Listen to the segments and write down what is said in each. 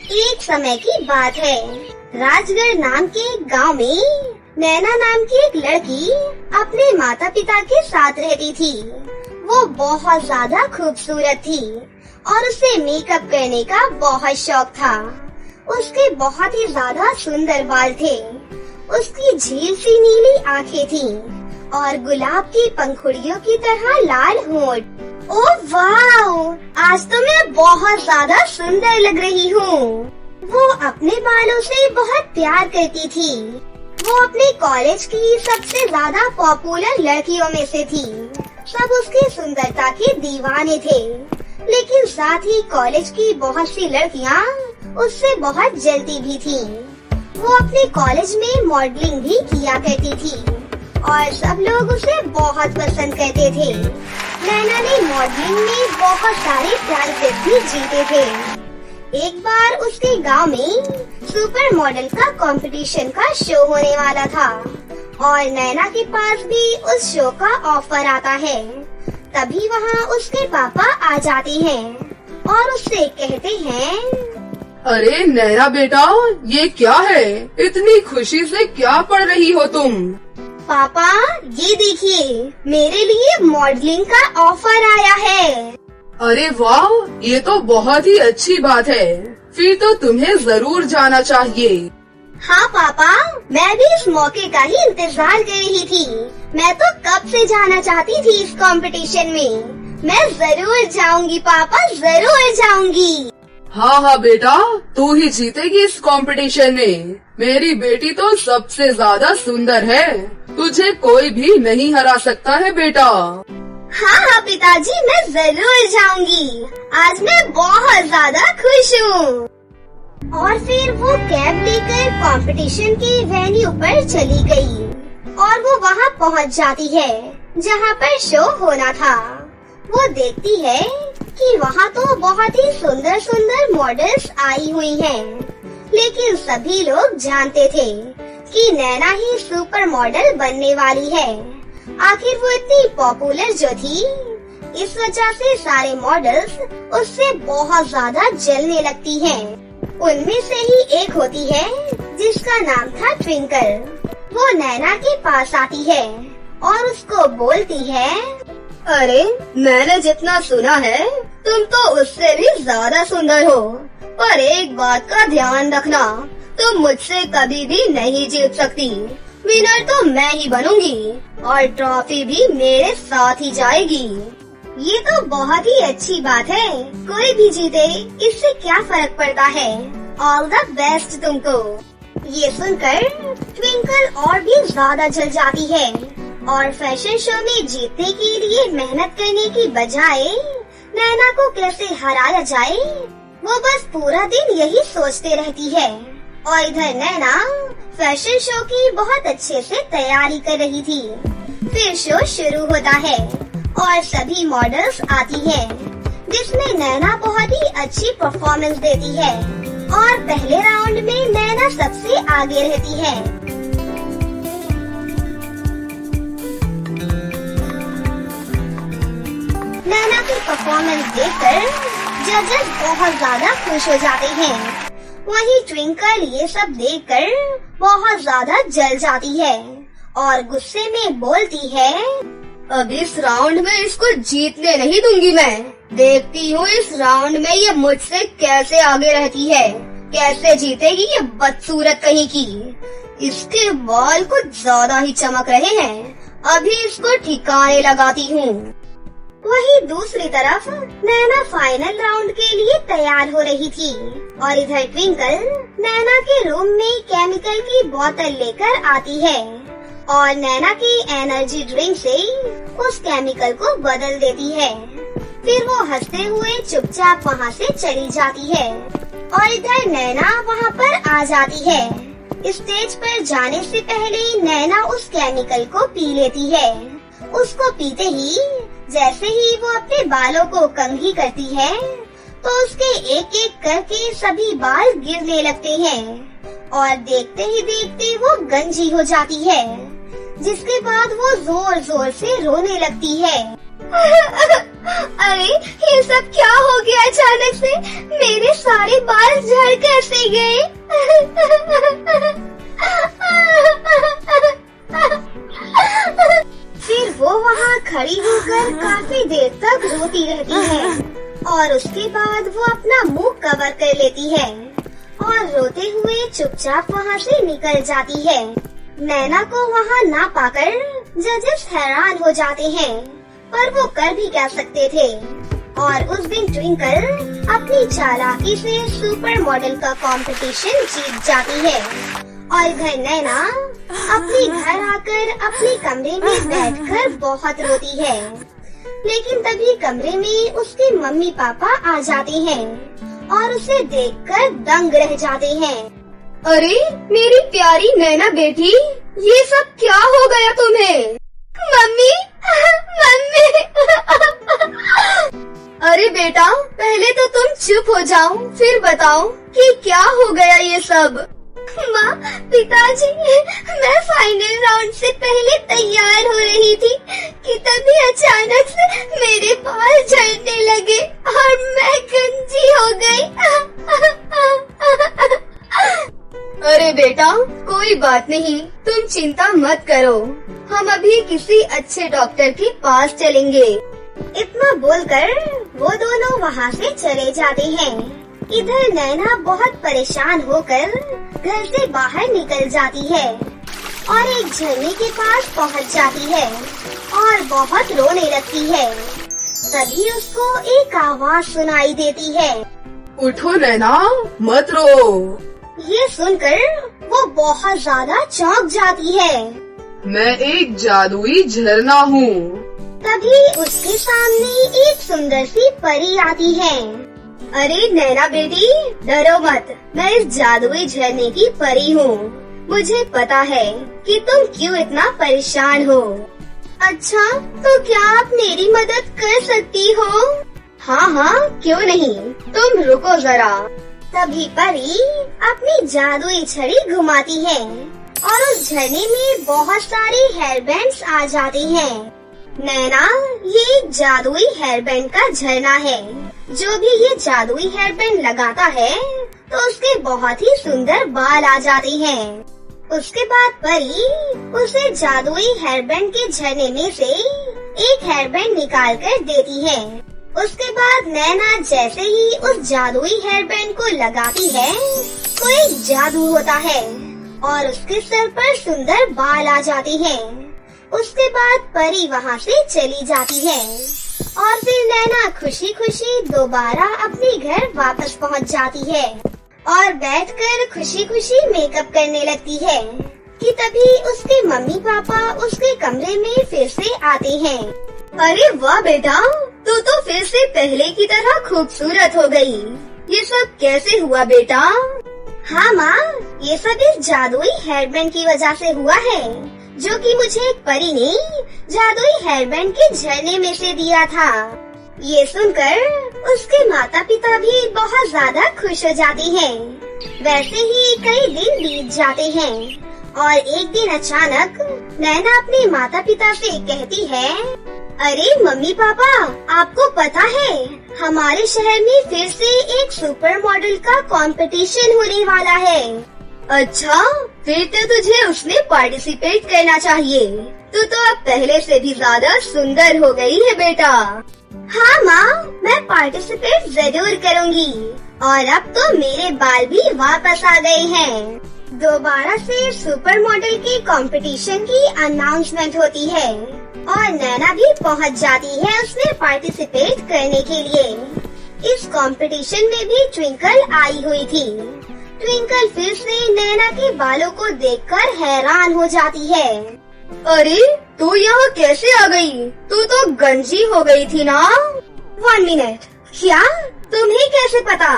एक समय की बात है। राजगढ़ नाम के एक गांव में नैना नाम की एक लड़की अपने माता पिता के साथ रहती थी। वो बहुत ज्यादा खूबसूरत थी और उसे मेकअप करने का बहुत शौक था। उसके बहुत ही ज्यादा सुंदर बाल थे। उसकी झील सी नीली आंखें थीं और गुलाब की पंखुड़ियों की तरह लाल होंठ। ओह वाह! आज तो मैं बहुत ज्यादा सुंदर लग रही हूँ। वो अपने बालों से बहुत प्यार करती थी। वो अपने कॉलेज की सबसे ज्यादा पॉपुलर लड़कियों में से थी। सब उसकी सुंदरता के दीवाने थे, लेकिन साथ ही कॉलेज की बहुत सी लड़कियाँ उससे बहुत जलती भी थीं। वो अपने कॉलेज में मॉडलिंग भी किया करती थी और सब लोग उसे बहुत पसंद करते थे। नैना ने मॉडलिंग में बहुत सारे प्राइजेस भी जीते थे। एक बार उसके गांव में सुपर मॉडल का कंपटीशन का शो होने वाला था और नैना के पास भी उस शो का ऑफर आता है। तभी वहाँ उसके पापा आ जाते हैं और उससे कहते हैं, अरे नैना बेटा, ये क्या है? इतनी खुशी से क्या पढ़ रही हो तुम? पापा, ये देखिए, मेरे लिए मॉडलिंग का ऑफर आया है। अरे वाह, ये तो बहुत ही अच्छी बात है। फिर तो तुम्हें जरूर जाना चाहिए। हाँ पापा, मैं भी इस मौके का ही इंतजार कर रही थी। मैं तो कब से जाना चाहती थी इस कंपटीशन में। मैं जरूर जाऊंगी पापा, जरूर जाऊंगी। हाँ बेटा, तू ही जीतेगी इस कंपटीशन में। मेरी बेटी तो सबसे ज्यादा सुंदर है। तुझे कोई भी नहीं हरा सकता है बेटा। हाँ पिताजी, मैं जरूर जाऊंगी। आज मैं बहुत ज्यादा खुश हूँ। और फिर वो कैब लेकर कंपटीशन के वेन्यू पर चली गई और वो वहाँ पहुँच जाती है जहाँ पर शो होना था। वो देखती है कि वहाँ तो बहुत ही सुंदर सुंदर मॉडल्स आई हुई हैं, लेकिन सभी लोग जानते थे कि नैना ही सुपर मॉडल बनने वाली है। आखिर वो इतनी पॉपुलर जो थी, इस वजह से सारे मॉडल्स उससे बहुत ज्यादा जलने लगती हैं। उनमें से ही एक होती है जिसका नाम था ट्विंकल। वो नैना के पास आती है और उसको बोलती है, अरे मैंने जितना सुना है तुम तो उससे भी ज्यादा सुंदर हो, पर एक बात का ध्यान रखना, तुम मुझसे कभी भी नहीं जीत सकती। विनर तो मैं ही बनूंगी और ट्रॉफी भी मेरे साथ ही जाएगी। ये तो बहुत ही अच्छी बात है। कोई भी जीते, इससे क्या फर्क पड़ता है। ऑल द बेस्ट तुमको। ये सुनकर ट्विंकल और भी ज्यादा जल जाती है और फैशन शो में जीतने के लिए मेहनत करने की बजाय नैना को कैसे हराया जाए, वो बस पूरा दिन यही सोचते रहती है। और इधर नैना फैशन शो की बहुत अच्छे से तैयारी कर रही थी। फिर शो शुरू होता है और सभी मॉडल्स आती हैं, जिसमें नैना बहुत ही अच्छी परफॉर्मेंस देती है और पहले राउंड में नैना सबसे आगे रहती है। नैना की परफॉर्मेंस देखकर जजेस बहुत ज्यादा खुश हो जाते हैं। वहीं ट्विंकल ये सब देखकर बहुत ज्यादा जल जाती है और गुस्से में बोलती है, अब इस राउंड में इसको जीतने नहीं दूंगी मैं। देखती हूँ इस राउंड में ये मुझसे कैसे आगे रहती है, कैसे जीतेगी ये बदसूरत कहीं की। इसके बाल कुछ ज्यादा ही चमक रहे हैं, अभी इसको ठिकाने लगाती हूँ। वहीं दूसरी तरफ नैना फाइनल राउंड के लिए तैयार हो रही थी और इधर ट्विंकल नैना के रूम में केमिकल की बोतल लेकर आती है और नैना की एनर्जी ड्रिंक से उस केमिकल को बदल देती है। फिर वो हंसते हुए चुपचाप वहाँ से चली जाती है और इधर नैना वहाँ पर आ जाती है। स्टेज पर जाने से पहले नैना उस केमिकल को पी लेती है। उसको पीते ही जैसे ही वो अपने बालों को कंघी करती है, तो उसके एक एक करके सभी बाल गिरने लगते हैं और देखते ही देखते वो गंजी हो जाती है, जिसके बाद वो जोर जोर से रोने लगती है। अरे ये सब क्या हो गया अचानक से? मेरे सारे बाल झड़ कैसे गए? फिर वो वहाँ खड़ी होकर काफी देर तक रोती रहती है और उसके बाद वो अपना मुंह कवर कर लेती है और रोते हुए चुपचाप वहाँ से निकल जाती है। नैना को वहाँ ना पाकर जजेस हैरान हो जाते हैं, पर वो कर भी क्या सकते थे। और उस दिन ट्विंकल अपनी चालाकी से सुपर मॉडल का कंपटीशन जीत जाती है और घर नैना अपने घर आकर अपने कमरे में बैठकर बहुत रोती है। लेकिन तभी कमरे में उसके मम्मी पापा आ जाते हैं और उसे देखकर दंग रह जाते हैं। अरे मेरी प्यारी नैना बेटी, ये सब क्या हो गया तुम्हें? Mummy, mummy. अरे बेटा, पहले तो तुम चुप हो जाओ, फिर बताओ कि क्या हो गया ये सब। माँ, पिताजी, मैं फाइनल राउंड से पहले तैयार हो रही थी कि तभी अचानक से मेरे बाल झड़ने लगे और मैं गंजी हो गई। अरे बेटा, कोई बात नहीं, तुम चिंता मत करो, हम अभी किसी अच्छे डॉक्टर के पास चलेंगे। इतना बोलकर वो दोनों वहाँ से चले जाते हैं। इधर नैना बहुत परेशान होकर घर से बाहर निकल जाती है और एक झरने के पास पहुँच जाती है और बहुत रोने लगती है। तभी उसको एक आवाज सुनाई देती है, उठो नैना, मत रो। ये सुनकर वो बहुत ज्यादा चौंक जाती है। मैं एक जादुई झरना हूँ। तभी उसके सामने एक सुंदर सी परी आती है। अरे नैना बेटी, डरो मत, मैं इस जादुई झरने की परी हूँ। मुझे पता है कि तुम क्यों इतना परेशान हो। अच्छा, तो क्या आप मेरी मदद कर सकती हो? हाँ हाँ, क्यों नहीं, तुम रुको जरा। तभी परी अपनी जादुई छड़ी घुमाती है और उस झरने में बहुत सारे हेयर बैंड्स आ जाते हैं। नैना, ये एक जादुई हेयर बैंड का झरना है। जो भी ये जादुई हेयर बैंड लगाता है तो उसके बहुत ही सुंदर बाल आ जाते हैं। उसके बाद परी उसे जादुई हेयर बैंड के झरने में से एक हेयर बैंड निकाल कर देती है। उसके बाद नैना जैसे ही उस जादुई हेयर बैंड को लगाती है तो एक जादू होता है और उसके सर पर सुंदर बाल आ जाते हैं। उसके बाद परी वहाँ से चली जाती है और फिर नैना खुशी खुशी दोबारा अपने घर वापस पहुँच जाती है और बैठकर खुशी खुशी मेकअप करने लगती है कि तभी उसके मम्मी पापा उसके कमरे में फिर से आते हैं। अरे वाह बेटा, तू तो फिर से पहले की तरह खूबसूरत हो गई। ये सब कैसे हुआ बेटा? हाँ माँ, ये सब इस जादुई हेयर बैंड की वजह से हुआ है, जो कि मुझे एक परी ने जादुई हेयर बैंड के झरने में से दिया था। ये सुनकर उसके माता पिता भी बहुत ज्यादा खुश हो जाते हैं। वैसे ही कई दिन बीत जाते हैं और एक दिन अचानक नैना अपने माता पिता से कहती है, अरे मम्मी पापा, आपको पता है हमारे शहर में फिर से एक सुपर मॉडल का कंपटीशन होने वाला है। अच्छा, फिर तो तुझे उसमें पार्टिसिपेट करना चाहिए। तू तो अब पहले से भी ज्यादा सुंदर हो गई है बेटा। हाँ माँ, मैं पार्टिसिपेट जरूर करूँगी और अब तो मेरे बाल भी वापस आ गए हैं। दोबारा से सुपर मॉडल के कंपटीशन की अनाउंसमेंट होती है और नैना भी पहुंच जाती है उसमें पार्टिसिपेट करने के लिए। इस कंपटीशन में भी ट्विंकल आई हुई थी। ट्विंकल फिर से नैना के बालों को देखकर हैरान हो जाती है। अरे तू यहाँ कैसे आ गई? तू तो गंजी हो गई थी ना? 1 मिनट, क्या तुम्हें कैसे पता?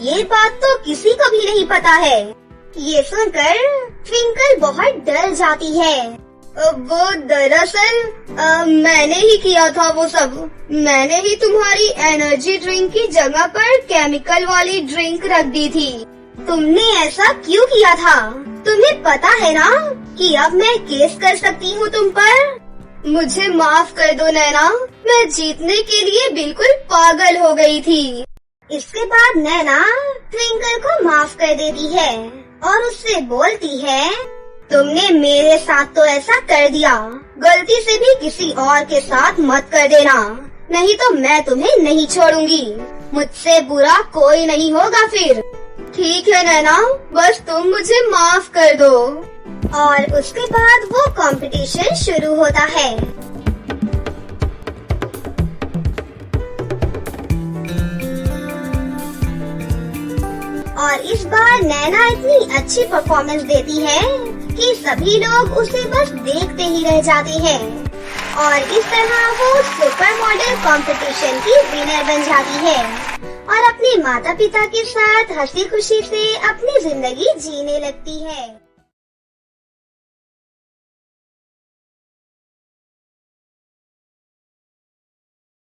ये बात तो किसी को भी नहीं पता है। ये सुनकर ट्विंकल बहुत डर जाती है। वो दरअसल मैंने ही किया था वो सब। मैंने ही तुम्हारी एनर्जी ड्रिंक की जगह पर केमिकल वाली ड्रिंक रख दी थी। तुमने ऐसा क्यों किया था? तुम्हें पता है ना कि अब मैं केस कर सकती हूँ तुम पर। मुझे माफ कर दो नैना, मैं जीतने के लिए बिल्कुल पागल हो गई थी। इसके बाद नैना ट्विंकल को माफ कर देती है और उससे बोलती है, तुमने मेरे साथ तो ऐसा कर दिया, गलती से भी किसी और के साथ मत कर देना, नहीं तो मैं तुम्हें नहीं छोड़ूंगी। मुझसे बुरा कोई नहीं होगा फिर। ठीक है नैना, बस तुम मुझे माफ कर दो। और उसके बाद वो कंपटीशन शुरू होता है। और इस बार नैना इतनी अच्छी परफॉर्मेंस देती है कि सभी लोग उसे बस देखते ही रह जाते हैं और इस तरह वो सुपर मॉडल कंपटीशन की विनर बन जाती है और अपने माता पिता के साथ हंसी खुशी से अपनी जिंदगी जीने लगती है।